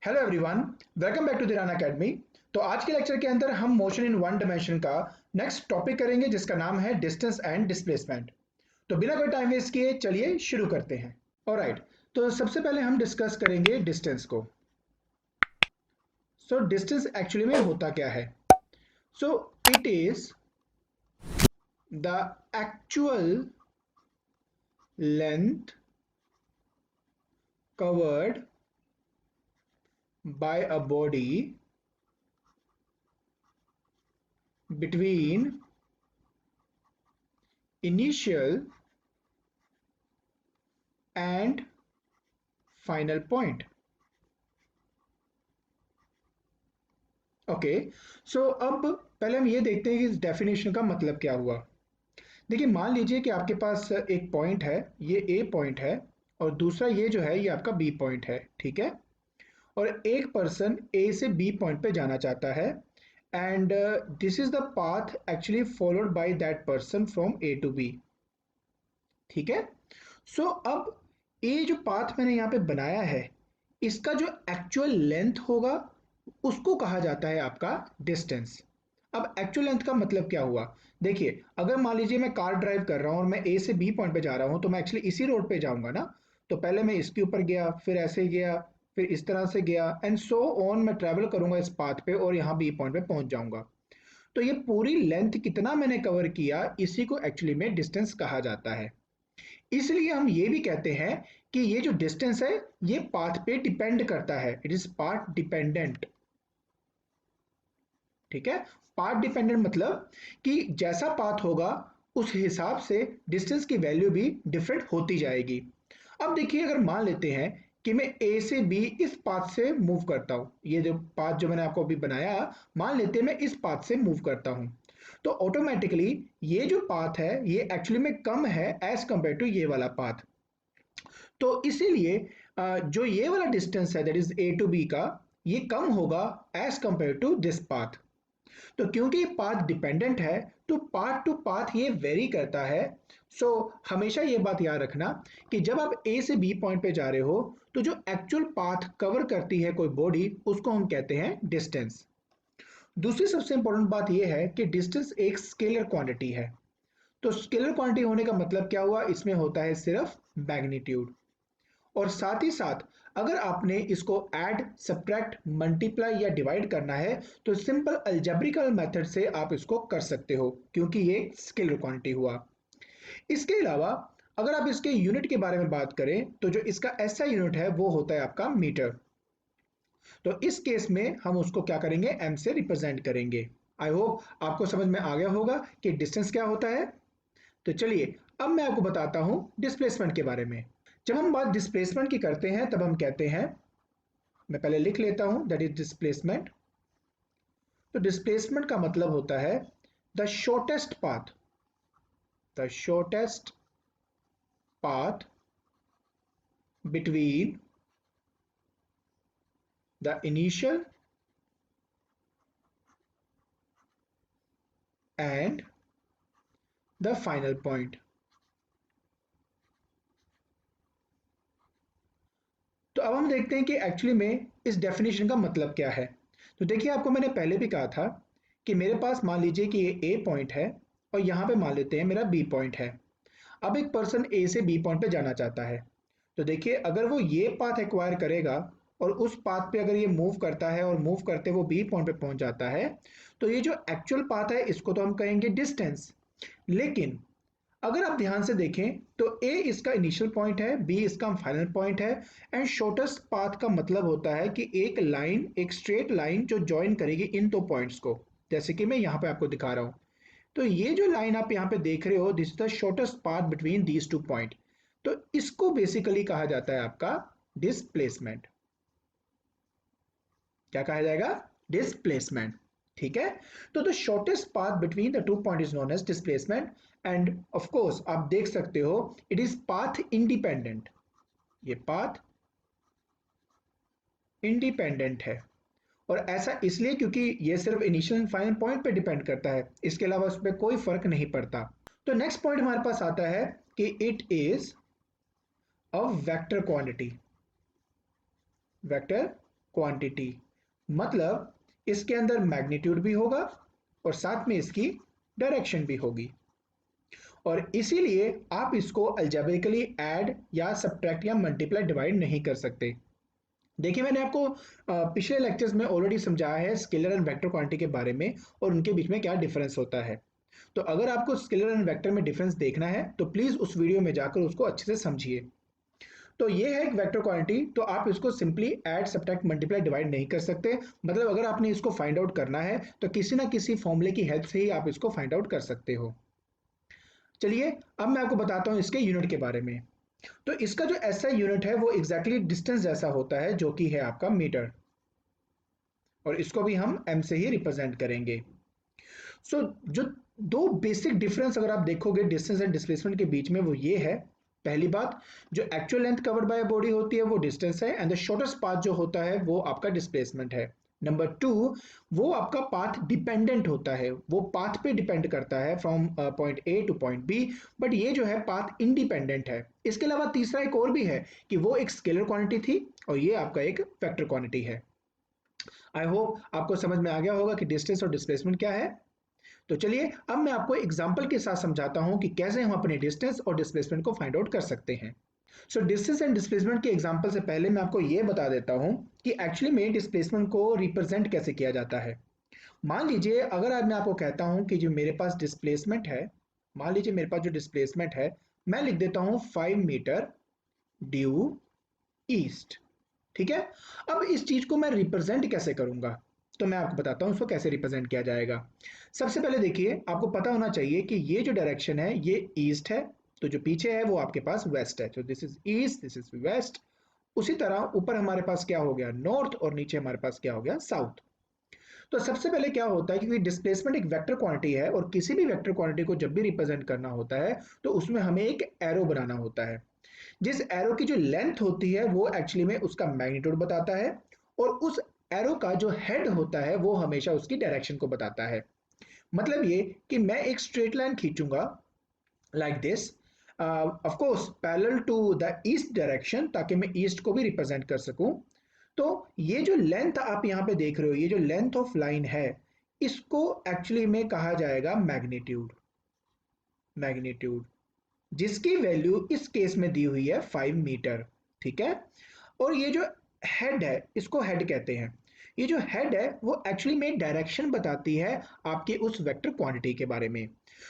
Hello everyone, welcome back to the run academy. तो आज के लेक्चर के अंदर हम मोशन इन वन डायमेंशन का नेक्स्ट टॉपिक करेंगे जिसका नाम है डिस्टेंस एंड डिस्प्लेसमेंट। तो बिना कोई टाइम वेस्ट किए चलिए शुरू करते हैं। ऑलराइट, तो सबसे पहले हम डिस्कस करेंगे डिस्टेंस को। सो डिस्टेंस एक्चुअली में होता क्या है? So it is the actual length covered by a body between initial and final point. Okay, so अब पहले हम ये देखते हैं कि इस डेफिनेशन का मतलब क्या हुआ। देखिए, मान लीजिए कि आपके पास एक पॉइंट है, ये ए पॉइंट है, और दूसरा ये जो है ये आपका बी पॉइंट है, ठीक है। और एक पर्सन ए से बी पॉइंट पे जाना चाहता है and this is the path actually followed by that person from A to B, ठीक है। सो अब ये जो पाथ मैंने यहाँ पे बनाया है, इसका जो एक्चुअल लेंथ होगा उसको कहा जाता है आपका डिस्टेंस। अब एक्चुअल लेंथ का मतलब क्या हुआ? देखिए, अगर मान लीजिए मैं कार ड्राइव कर रहा हूँ और मैं ए से बी पॉइंट पे जा रहा हूँ, तो मैं एक्चुअली इसी रोड पे जाऊंगा ना। तो पहले मैं इसके ऊपर गया, फिर ऐसे गया, फिर इस तरह से गया एंड सो ऑन, मैं ट्रेवल करूंगा इस पाथ पे और यहाँ बी पॉइंट पे पहुंच जाऊंगा। तो ये पूरी लेंथ कितना मैंने कवर किया, इसी को एक्चुअली में डिस्टेंस कहा जाता है। इसलिए हम ये भी कहते हैं कि ये जो डिस्टेंस है ये पाथ पे डिपेंड करता है, इट इज पाथ डिपेंडेंट, ठीक है। पाथ डिपेंडेंट मतलब कि जैसा पाथ होगा उस हिसाब से डिस्टेंस की वैल्यू भी डिफरेंट होती जाएगी। अब देखिए, अगर मान लेते हैं कि मैं ए से बी इस पाथ से मूव करता हूं, ये जो पाथ जो मैंने आपको अभी बनाया, मान लेते हैं मैं इस पाथ से मूव करता हूं, तो ऑटोमेटिकली ये जो पाथ है ये एक्चुअली में कम है एज कंपेयर टू ये वाला पाथ। तो इसीलिए जो ये वाला डिस्टेंस है that is A to B का, ये कम होगा as compared to this path. तो क्योंकि ये पाथ डिपेंडेंट है, तो पाथ टू पाथ ये वेरी करता है। सो हमेशा ये बात याद रखना कि जब आप ए से बी पॉइंट पे जा रहे हो, तो जो एक्चुअल पाथ कवर करती है कोई बॉडी, उसको हम कहते हैं डिस्टेंस। दूसरी सबसे इंपॉर्टेंट बात यह है कि डिस्टेंस एक स्केलर क्वांटिटी है। तो स्केलर क्वांटिटी होने का मतलब क्या हुआ? इसमें होता है सिर्फ मैग्नीट्यूड। और साथ ही साथ अगर आपने इसको ऐड, सब्ट्रैक्ट, मल्टीप्लाई या डिवाइड करना है, तो सिंपल अलजेब्रिकल मेथड से आप इसको कर सकते हो, क्योंकि ये स्केलर क्वांटिटी हुआ। इसके अलावा अगर आप इसके यूनिट के बारे में बात करें, तो जो इसका एसआई यूनिट है वो होता है आपका मीटर। तो इस केस में हम उसको क्या करेंगे? एम से रिप्रेजेंट करेंगे। आई होप आपको समझ में आ गया होगा कि डिस्टेंस क्या होता है। तो चलिए, अब मैं आपको बताता हूं डिस्प्लेसमेंट के बारे में। जब हम बात डिस्प्लेसमेंट की करते हैं तब हम कहते हैं, मैं पहले लिख लेता हूं, दैट इज डिस्प्लेसमेंट। तो डिस्प्लेसमेंट का मतलब होता है the shortest path, the shortest path between the initial and the final point. तो अब हम देखते हैं कि एक्चुअली में इस डेफिनेशन का मतलब क्या है। तो देखिए, आपको मैंने पहले भी कहा था कि मेरे पास मान लीजिए कि ये ए पॉइंट है और यहाँ पे मान लेते हैं मेरा बी पॉइंट है। अब एक पर्सन ए से बी पॉइंट पे जाना चाहता है, तो देखिए, अगर वो ये पाथ एक्वायर करेगा और उस पाथ पे अगर ये मूव करता है और मूव करते वो बी पॉइंट पे पहुंच जाता है, तो ये जो एक्चुअल पाथ है इसको तो हम कहेंगे डिस्टेंस। लेकिन अगर आप ध्यान से देखें तो ए इसका इनिशियल पॉइंट है, बी इसका फाइनल पॉइंट है, एंड शॉर्टेस्ट पाथ का मतलब होता है कि एक लाइन, एक स्ट्रेट लाइन जो ज्वाइन करेगी इन दो पॉइंट्स को, जैसे कि मैं यहाँ पे आपको दिखा रहा हूँ। तो ये जो लाइन आप यहाँ पे देख रहे हो, this is the shortest path between these two point. तो इसको बेसिकली कहा जाता है आपका डिस्प्लेसमेंट। क्या कहा जाएगा? डिस्प्लेसमेंट, ठीक है। तो the shortest path between the two point is known as displacement. And of course आप देख सकते हो इट इज पाथ इंडिपेंडेंट, ये पाथ इंडिपेंडेंट है। और ऐसा इसलिए क्योंकि ये सिर्फ इनिशियल एंड फाइनल पॉइंट पे डिपेंड करता है, इसके अलावा उस पर कोई फर्क नहीं पड़ता। तो नेक्स्ट पॉइंट हमारे पास आता है कि it is a vector quantity, vector quantity, मतलब इसके अंदर मैग्नीट्यूड भी होगा और साथ में इसकी डायरेक्शन भी होगी, और इसीलिए आप इसको अलजेब्रिकली ऐड या सब्ट्रैक्ट या मल्टीप्लाई डिवाइड नहीं कर सकते। देखिए, मैंने आपको पिछले लेक्चर्स में ऑलरेडी समझाया है स्केलर एंड वेक्टर क्वांटिटी के बारे में और उनके बीच में क्या डिफरेंस होता है। तो अगर आपको स्केलर एंड वेक्टर में डिफरेंस देखना है तो प्लीज उस वीडियो में जाकर उसको अच्छे से समझिए। तो ये है एक वेक्टर क्वांटिटी, तो आप इसको simply add subtract multiply divide नहीं कर सकते। मतलब अगर आपने इसको फाइंड आउट करना है तो किसी ना किसी फॉर्मूले की हेल्प से ही आप इसको फाइंड आउट कर सकते हो। चलिए, अब मैं आपको बताता हूँ इसके यूनिट के बारे में। तो इसका जो ऐसा यूनिट है वो एग्जैक्टली डिस्टेंस जैसा होता है, जो कि है आपका मीटर, और इसको भी हम एम से ही रिप्रेजेंट करेंगे। सो जो दो बेसिक डिफरेंस अगर आप देखोगे डिस्टेंस एंड डिस्प्लेसमेंट के बीच में, वो ये है। पहली बात, जो actual length covered by body होती है वो डिस्टेंस है, एंड द शॉर्टेस्ट पाथ जो होता है वो आपका डिस्प्लेसमेंट है। नंबर टू, वो आपका पाथ डिपेंडेंट होता है, वो पाथ पे डिपेंड करता है from point A to point B, but ये जो है पाथ इंडिपेंडेंट है। इसके अलावा तीसरा एक और भी है कि वो एक स्केलर क्वांटिटी थी और ये आपका एक वेक्टर क्वांटिटी है। आई होप आपको समझ में आ गया होगा कि डिस्टेंस और डिस्प्लेसमेंट क्या है। तो चलिए, अब मैं आपको एग्जांपल के साथ समझाता हूं कि कैसे हम अपने डिस्टेंस और डिस्प्लेसमेंट को फाइंड आउट कर सकते हैं। सो डिस्टेंस एंड डिस्प्लेसमेंट के एग्जांपल से पहले मैं आपको यह बता देता हूं कि एक्चुअली में डिस्प्लेसमेंट को रिप्रेजेंट कैसे किया जाता है। मान लीजिए, अगर आज मैं आपको कहता हूं कि जो मेरे पास डिस्प्लेसमेंट है, मान लीजिए मेरे पास जो डिस्प्लेसमेंट है, मैं लिख देता हूं 5 मीटर ड्यू ईस्ट। ठीक है। अब इस चीज को मैं रिप्रेजेंट कैसे करूंगा, तो मैं आपको बताता हूं उसको कैसे रिप्रेजेंट किया जाएगा। सबसे पहले देखिए, आपको पता होना चाहिए कि ये जो डायरेक्शन है ये ईस्ट है, तो जो पीछे है वो आपके पास वेस्ट है, तो this is east, this is west. उसी तरह ऊपर हमारे पास क्या हो गया, नॉर्थ, और नीचे हमारे पास क्या हो गया, साउथ। तो सबसे पहले क्या होता है, क्योंकि डिस्प्लेसमेंट एक वेक्टर क्वांटिटी है और किसी भी वेक्टर क्वांटिटी को जब भी रिप्रेजेंट करना होता है तो उसमें हमें एक एरो बनाना होता है। जिस एरो की जो लेंथ होती है वो एक्चुअली में उसका मैग्नीट्यूड बताता है, और उस एरो का जो हेड होता है वो हमेशा उसकी डायरेक्शन को बताता है। मतलब ये कि मैं एक स्ट्रेट लाइन खींचूंगा like this, of course parallel to the east direction, ताकि मैं ईस्ट को भी रिप्रेजेंट कर सकूं। तो ये जो लेंथ आप यहाँ पे देख रहे हो, ये जो लेंथ ऑफ लाइन है, इसको एक्चुअली में कहा जाएगा मैग्नीट्यूड। मैग्नीट्यूड जिसकी वैल्यू इस केस में दी हुई है 5 मीटर। ठीक है। और ये जो हेड है इसको हेड कहते हैं। ये जो हेड है वो एक्चुअली में डायरेक्शन बताती है आपके उस वेक्टर क्वांटिटी के बारे में।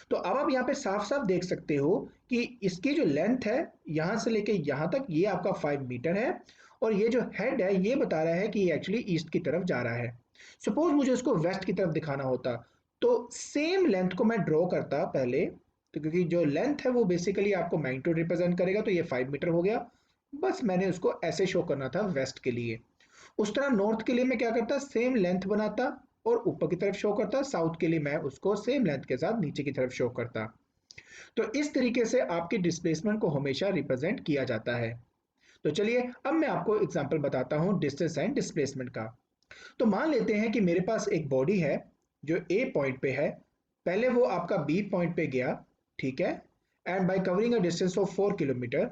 तो अब आप यहाँ पे साफ साफ देख सकते हो कि इसकी जो लेंथ है यहाँ से लेके यहाँ तक, ये आपका 5 मीटर है, और ये जो हेड है ये बता रहा है कि ये एक्चुअली ईस्ट की तरफ जा रहा है। सपोज मुझे इसको वेस्ट की तरफ दिखाना होता तो सेम लेंथ को मैं ड्रॉ करता पहले, तो क्योंकि जो लेंथ है वो बेसिकली आपको मैग्नीट्यूड रिप्रेजेंट करेगा, तो ये 5 मीटर हो गया। बस मैंने उसको ऐसे शो करना था वेस्ट के लिए। उस तरह नॉर्थ के लिए मैं क्या करता, सेम लेंथ बनाता और ऊपर की तरफ शो करता। साउथ के लिए मैं उसको सेम लेंथ के साथ नीचे की तरफ शो करता। तो इस तरीके से आपकी डिस्प्लेसमेंट को हमेशा रिप्रेजेंट किया जाता है। तो चलिए, अब मैं आपको एग्जांपल बताता हूं डिस्टेंस एंड डिस्प्लेसमेंट का। तो मान लेते हैं कि मेरे पास एक बॉडी है जो ए पॉइंट पे है, पहले वो आपका बी पॉइंट पे गया। ठीक है। And bye covering a distance of 4 kilometre,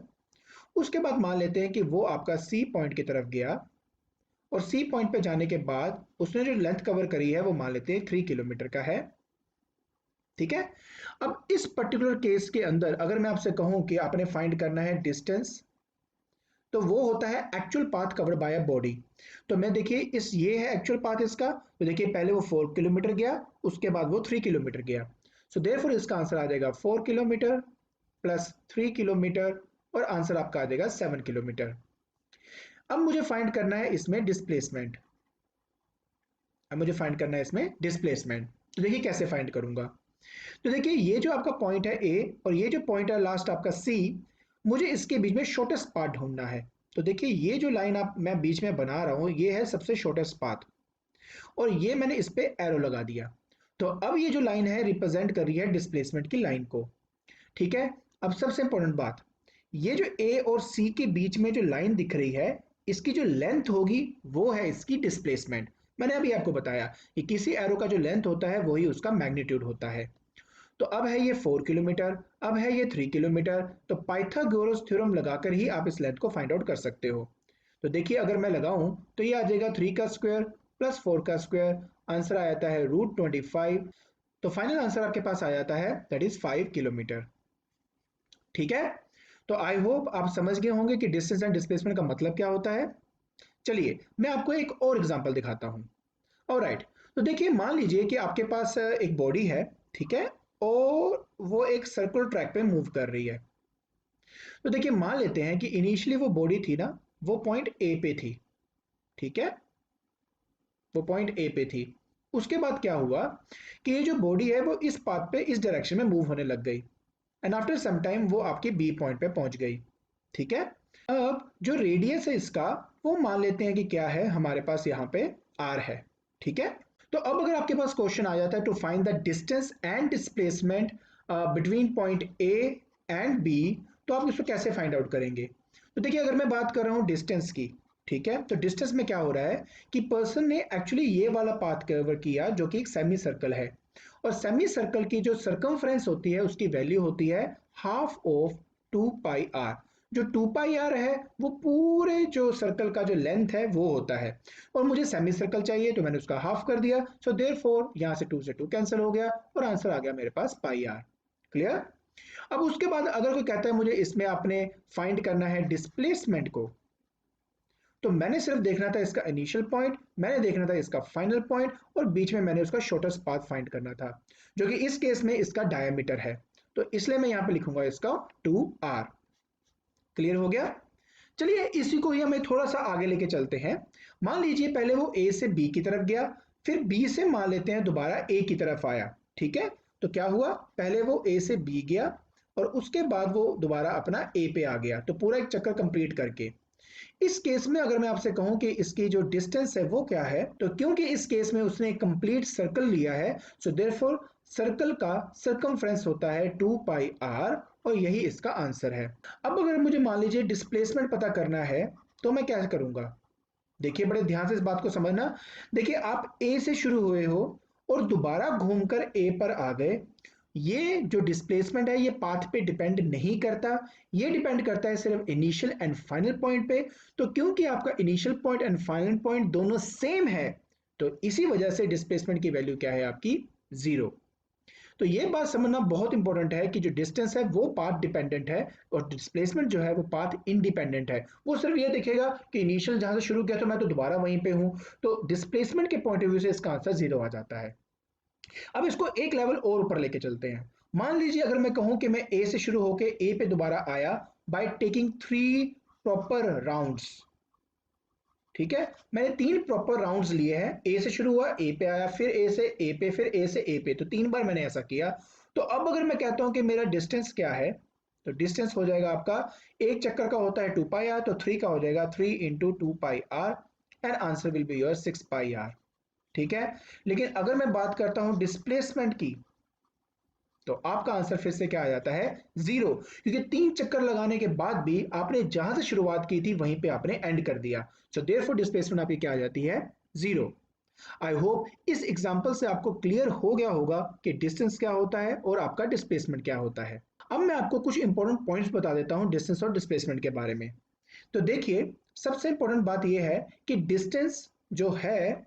उसके बाद मान लेते हैं कि वो आपका सी पॉइंट की तरफ गया, और सी पॉइंट पे जाने के बाद उसने जो लेंथ कवर करी है वो मान लेते हैं 3 किलोमीटर का है। ठीक है। अब इस पर्टिकुलर केस के अंदर अगर मैं आपसे कहूं कि आपने फाइंड करना है डिस्टेंस, तो वो होता है actual path covered by a body. तो मैं देखिए, इस ये है एक्चुअल पाथ इसका, तो देखिए पहले वो 4 किलोमीटर गया, उसके बाद वो 3 किलोमीटर गया। सो देयरफॉर इसका आंसर आ जाएगा 4 किलोमीटर प्लस 3 किलोमीटर, और आंसर आपका आ जाएगा 7 किलोमीटर। अब मुझे फाइंड करना है इसमें डिस्प्लेसमेंट। अब मुझे फाइंड करना है इसमें डिस्प्लेसमेंट। तो देखिए कैसे फाइंड करूंगा। तो देखिए, ये जो आपका पॉइंट है ए और ये जो पॉइंट है लास्ट आपका सी, मुझे इसके बीच में शॉर्टेस्ट पाथ ढूंढना है। तो देखिए, ये जो लाइन आप मैं बीच में बना रहा हूं ये है सबसे शॉर्टेस्ट पाथ, और ये मैंने इस पे एरो लगा दिया। तो अब ये जो लाइन है रिप्रेजेंट कर रही है डिस्प्लेसमेंट की लाइन को। ठीक है। अब सबसे इंपॉर्टेंट बात, ये जो ए और सी के बीच में जो लाइन दिख रही है, इसकी जो लेंथ होगी वो है इसकी डिस्प्लेसमेंट। मैंने अभी आपको बताया कि किसी एरो का जो लेंथ होता है वही उसका मैग्नीट्यूड होता है। तो अब है ये 4 किलोमीटर, अब है ये 3 किलोमीटर, तो पाइथागोरस थ्योरम लगाकर ही आप इस लेंथ को फाइंड आउट कर सकते हो। तो देखिए अगर मैं लगाऊं तो ये आ जाएगा 3 का स्क्वायर प्लस 4 का स्क्वायर, आंसर आ जाता है √25। तो फाइनल आंसर आपके पास आ जाता है दैट इज 5 किलोमीटर। ठीक है, तो आई होप आप समझ गए होंगे कि डिस्टेंस एंड डिस्प्लेसमेंट का मतलब क्या होता है। चलिए मैं आपको एक और एग्जांपल दिखाता हूं। ऑलराइट, तो देखिए मान लीजिए कि आपके पास एक बॉडी है, ठीक है, और वो एक सर्कुलर ट्रैक पे मूव कर रही है। तो देखिए मान लेते हैं कि इनिशियली वो बॉडी थी ना, वो पॉइंट ए पे थी, ठीक है, वो पॉइंट ए पे थी। उसके बाद क्या हुआ कि ये जो बॉडी है वो इस पाथ पे इस डायरेक्शन में मूव होने लग गई, एंड आफ्टर सम टाइम वो आपके बी पॉइंट पे पहुंच गई। ठीक है, अब जो रेडियस है इसका वो मान लेते हैं कि क्या है, हमारे पास यहाँ पे आर है। ठीक है, तो अब अगर आपके पास क्वेश्चन आ जाता है to find the distance and displacement between point A and B, तो आप इसको कैसे फाइंड आउट करेंगे। तो देखिए अगर मैं बात कर रहा हूँ डिस्टेंस की, ठीक है, तो डिस्टेंस में क्या हो रहा है कि पर्सन ने एक्चुअली ये वाला पाथ कवर किया जो कि एक सेमी सर्कल है, और सेमी सर्कल की जो सर्कमफ्रेंस होती है उसकी वैल्यू होती है हाफ ऑफ 2πr। जो 2πr है वो पूरे जो सर्कल का जो लेंथ है वो होता है, और मुझे सेमी सर्कल चाहिए तो मैंने उसका हाफ कर दिया, सो देयरफॉर यहाँ से 2 से 2 कैंसिल हो गया और आंसर आ गया मेरे पास πr। क्लियर। अब उसके बाद अगर कोई कहता है मुझे इसमें आपने फाइंड करना है डिस्प्लेसमेंट को, तो मैंने सिर्फ देखना था इसका इनिशियल पॉइंट, मैंने देखना था इसका फाइनल पॉइंट, और बीच में मैंने उसका शॉर्टेस्ट पाथ फाइंड करना था, जो कि इस केस में इसका डायमीटर है। तो इसलिए मैं यहाँ पे लिखूंगा इसका 2r। क्लियर हो गया। चलिए इसी को ही हमें थोड़ा सा आगे लेके चलते हैं। मान लीजिए पहले वो ए से बी की तरफ गया, फिर बी से मान लेते हैं दोबारा ए की तरफ आया। ठीक है, तो क्या हुआ, पहले वो ए से बी गया और उसके बाद वो दोबारा अपना ए पे आ गया, तो पूरा एक चक्कर कंप्लीट करके। इस केस में अगर मैं आपसे कहूं कि इसकी जो डिस्टेंस है वो क्या है, तो क्योंकि इस केस में उसने एक कंप्लीट सर्कल लिया है, सो देयरफॉर सर्कल का सर्कमफ्रेंस होता है 2πr, और यही इसका आंसर है। अब अगर मुझे मान लीजिए डिस्प्लेसमेंट पता करना है तो मैं क्या करूंगा। देखिए बड़े ध्यान से इस बात को समझना। देखिए आप ए से शुरू हुए हो और दोबारा घूमकर ए पर आ गए, ये जो डिस्प्लेसमेंट है ये पाथ पे डिपेंड नहीं करता, ये डिपेंड करता है सिर्फ इनिशियल एंड फाइनल पॉइंट पे। तो क्योंकि आपका initial point and final point दोनों सेम है, तो इसी वजह से डिस्प्लेसमेंट की वैल्यू क्या है आपकी, 0। तो ये बात समझना बहुत इंपॉर्टेंट है कि जो डिस्टेंस है वो पाथ डिपेंडेंट है, और डिस्प्लेसमेंट जो है वो पाथ इंडिपेंडेंट है। वो सिर्फ ये देखेगा कि इनिशियल जहां से शुरू किया तो मैं तो दोबारा वहीं पे हूं, तो डिस्प्लेसमेंट के पॉइंट ऑफ व्यू से इसका आंसर 0 आ जाता है। अब इसको एक लेवल और ऊपर लेके चलते हैं। मान लीजिए अगर मैं कहूं कि मैं ए से शुरू होकर ए पे दोबारा आया बाय टेकिंग 3 प्रॉपर राउंड्स। ठीक है, मैंने 3 प्रॉपर राउंड्स लिए हैं, ए से शुरू हुआ, ए पे आया, फिर ए से ए पे, फिर ए से ए पे, तो 3 बार मैंने ऐसा किया। तो अब अगर मैं कहता हूं कि मेरा डिस्टेंस क्या है, तो डिस्टेंस हो जाएगा आपका, एक चक्कर का होता है 2πr, तो 3 का हो जाएगा 3 into 2πr, and answer will be your 6πr। ठीक है, लेकिन अगर मैं बात करता हूं डिस्प्लेसमेंट की, तो आपका आंसर फिर से क्या आ जाता है, 0, क्योंकि 3 चक्कर लगाने के बाद भी आपने जहां से शुरुआत की थी वहीं पे आपने एंड कर दिया, सो देयरफॉर डिस्प्लेसमेंट आपकी क्या आ जाती है, 0। आई होप इस एग्जांपल से आपको क्लियर हो गया होगा कि डिस्टेंस क्या होता है और आपका डिस्प्लेसमेंट क्या होता है। अब मैं आपको कुछ इंपॉर्टेंट पॉइंट्स बता देता हूं डिस्टेंस और डिस्प्लेसमेंट के बारे में। तो देखिए सबसे इंपॉर्टेंट बात यह है कि डिस्टेंस जो है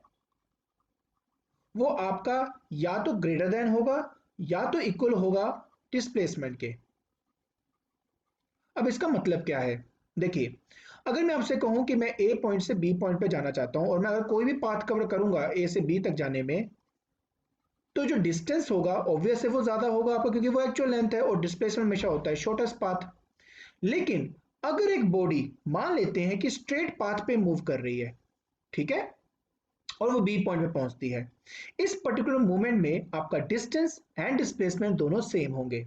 वो आपका या तो ग्रेटर देन होगा या तो इक्वल होगा डिस्प्लेसमेंट के। अब इसका मतलब क्या है, देखिए अगर मैं आपसे कहूं कि मैं ए पॉइंट से बी पॉइंट पे जाना चाहता हूं और मैं अगर कोई भी पाथ कवर करूंगा ए से बी तक जाने में, तो जो डिस्टेंस होगा ऑब्वियस है वो ज्यादा होगा आपका, क्योंकि वो एक्चुअल लेंथ है, और डिस्प्लेसमेंट हमेशा होता है शॉर्टेस्ट पाथ। लेकिन अगर एक बॉडी मान लेते हैं कि स्ट्रेट पाथ पे मूव कर रही है, ठीक है, और वो बी पॉइंट पे पहुंचती है, इस पर्टिकुलर मोमेंट में आपका डिस्टेंस एंड डिस्प्लेसमेंट दोनों सेम होंगे।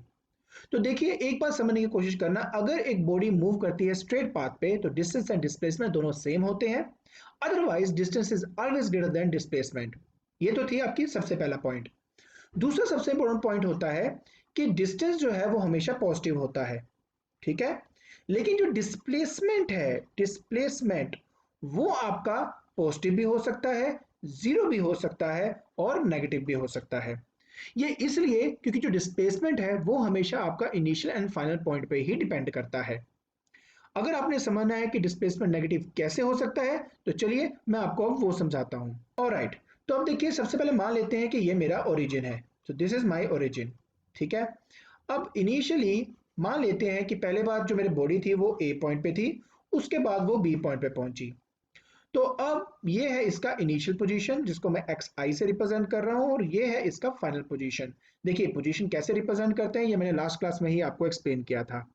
तो देखिए एक बात समझने की कोशिश करना, अगर एक बॉडी मूव करती है स्ट्रेट पाथ पे तो डिस्टेंस एंड डिस्प्लेसमेंट दोनों सेम होते हैं, otherwise distance is always greater than displacement. ये तो थी आपकी सबसे पहला पॉइंट। दूसरा सबसे इंपॉर्टेंट पॉइंट होता है कि डिस्टेंस जो है वो हमेशा पॉजिटिव होता है, ठीक है, लेकिन जो डिस्प्लेसमेंट है, डिस्प्लेसमेंट वो आपका पॉजिटिव भी हो सकता है, जीरो भी हो सकता है, और नेगेटिव भी हो सकता है। ये इसलिए क्योंकि जो डिस्प्लेसमेंट है वो हमेशा आपका इनिशियल एंड फाइनल पॉइंट पे ही डिपेंड करता है। अगर आपने समझना है कि डिस्प्लेसमेंट नेगेटिव कैसे हो सकता है तो चलिए मैं आपको अब वो समझाता हूँ। ऑलराइट, तो अब देखिए सबसे पहले मान लेते हैं कि ये मेरा ओरिजिन है, तो दिस इज माय ओरिजिन। ठीक है, अब इनिशियली मान लेते हैं कि पहले बार जो मेरी बॉडी थी वो ए पॉइंट पे थी, उसके बाद वो बी पॉइंट पे पहुंची। तो अब ये है इसका इनिशियल पोजीशन जिसको मैं एक्स आई से रिप्रेजेंट कर रहा हूँ, और ये है इसका फाइनल पोजीशन। देखिए पोजीशन कैसे रिप्रेजेंट करते हैं ये मैंने लास्ट क्लास में ही आपको एक्सप्लेन किया था।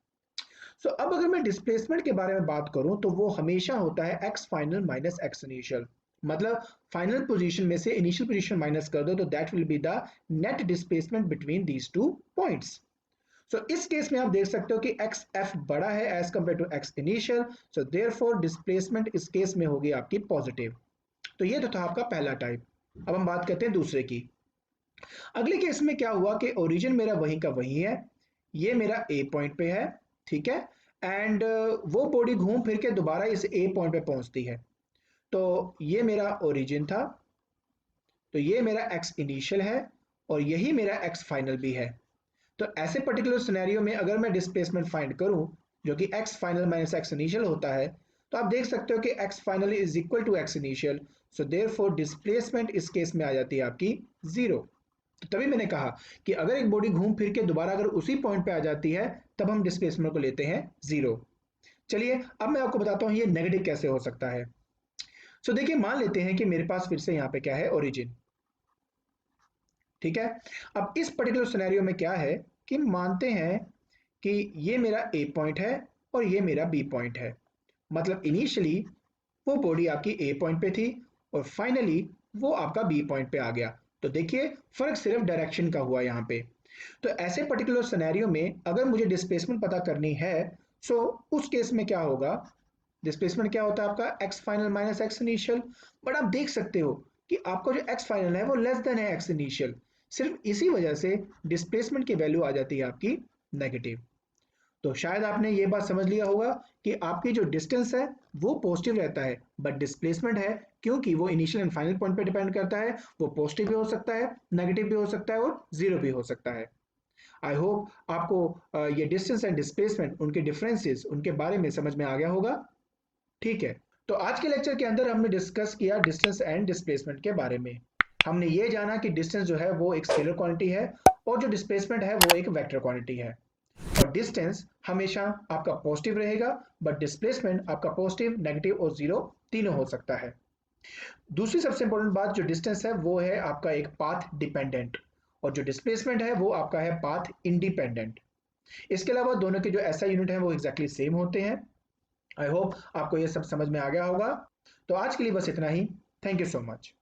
सो अब अगर मैं डिस्प्लेसमेंट के बारे में बात करूं तो वो हमेशा होता है x final minus x initial. मतलब फाइनल पोजीशन में से इनिशियल पोजीशन माइनस कर दो तो that will be the net displacement between these two points. So इस केस में आप देख सकते हो कि एक्स एफ बड़ा है as compared to x initial, so therefore displacement इस केस में होगी आपकी पॉजिटिव। तो ये तो था आपका पहला टाइप। अब हम बात करते हैं दूसरे की। अगले केस में क्या हुआ कि ओरिजिन मेरा वहीं का वहीं है, ये मेरा ए पॉइंट पे है, ठीक है, एंड वो बॉडी घूम फिर के दोबारा इस ए पॉइंट पे पहुंचती है। तो ये मेरा ओरिजिन था, तो ये मेरा एक्स इनिशियल है, और यही मेरा एक्स फाइनल भी है। तो ऐसे पर्टिकुलर सिनेरियो में अगर मैं डिस्प्लेसमेंट फाइंड करूं जो कि x final minus x initial होता है, तो आप देख सकते हो कि x final is equal to x initial, so therefore displacement इस केस में आ जाती है आपकी जीरो। तो तभी मैंने कहा कि अगर एक बॉडी घूम फिर के दोबारा अगर उसी पॉइंट पे आ जाती है तब हम डिस्प्लेसमेंट को लेते हैं जीरो। चलिए अब मैं आपको बताता हूं ये नेगेटिव कैसे हो सकता है। सो देखिए मान लेते हैं कि मेरे पास फिर से यहाँ पे क्या है, ओरिजिन। ठीक है, अब इस पर्टिकुलर सिनेरियो में क्या है कि मानते हैं कि ये मेरा ए पॉइंट है और ये मेरा बी पॉइंट है। मतलब इनिशियली वो बॉडी आपकी ए पॉइंट पे थी और फाइनली वो आपका बी पॉइंट पे आ गया। तो देखिए फर्क सिर्फ डायरेक्शन का हुआ यहाँ पे। तो ऐसे पर्टिकुलर सिनेरियो में अगर मुझे डिस्प्लेसमेंट पता करनी है, सो उस केस में क्या होगा, डिस्प्लेसमेंट क्या होता है आपका x final minus x initial. But आप देख सकते हो कि आपका जो एक्स फाइनल है वो लेस देन है एक्स इनिशियल, सिर्फ इसी वजह से डिस्प्लेसमेंट की वैल्यू आ जाती है आपकी नेगेटिव। तो शायद आपने ये बात समझ लिया होगा कि आपकी जो डिस्टेंस है वो पॉजिटिव रहता है, बट डिस्प्लेसमेंट है क्योंकि वो इनिशियल एंड फाइनल पॉइंट पे डिपेंड करता है, वो पॉजिटिव भी हो सकता है, नेगेटिव भी हो सकता है और जीरो भी हो सकता है। आई होप आपको ये डिस्टेंस एंड डिस्प्लेसमेंट उनके डिफरेंसेस उनके बारे में समझ में आ गया होगा। ठीक है, तो आज के लेक्चर के अंदर हमने डिस्कस किया डिस्टेंस एंड डिस्प्लेसमेंट के बारे में। हमने ये जाना कि डिस्टेंस जो है वो एक स्केलर क्वांटिटी है और जो डिस्प्लेसमेंट है वो एक वेक्टर क्वांटिटी है। और डिस्टेंस हमेशा आपका पॉजिटिव रहेगा, बट डिस्प्लेसमेंट आपका पॉजिटिव नेगेटिव और जीरो तीनों हो सकता है। दूसरी सबसे इंपॉर्टेंट बात जो डिस्टेंस है वो है आपका एक पाथ डिपेंडेंट, और जो डिस्प्लेसमेंट है वो आपका है पाथ इंडिपेंडेंट। इसके अलावा दोनों के जो एसआई यूनिट है वो एग्जैक्टली सेम होते हैं। आई होप आपको ये सब समझ में आ गया होगा। तो आज के लिए बस इतना ही। Thank you so much.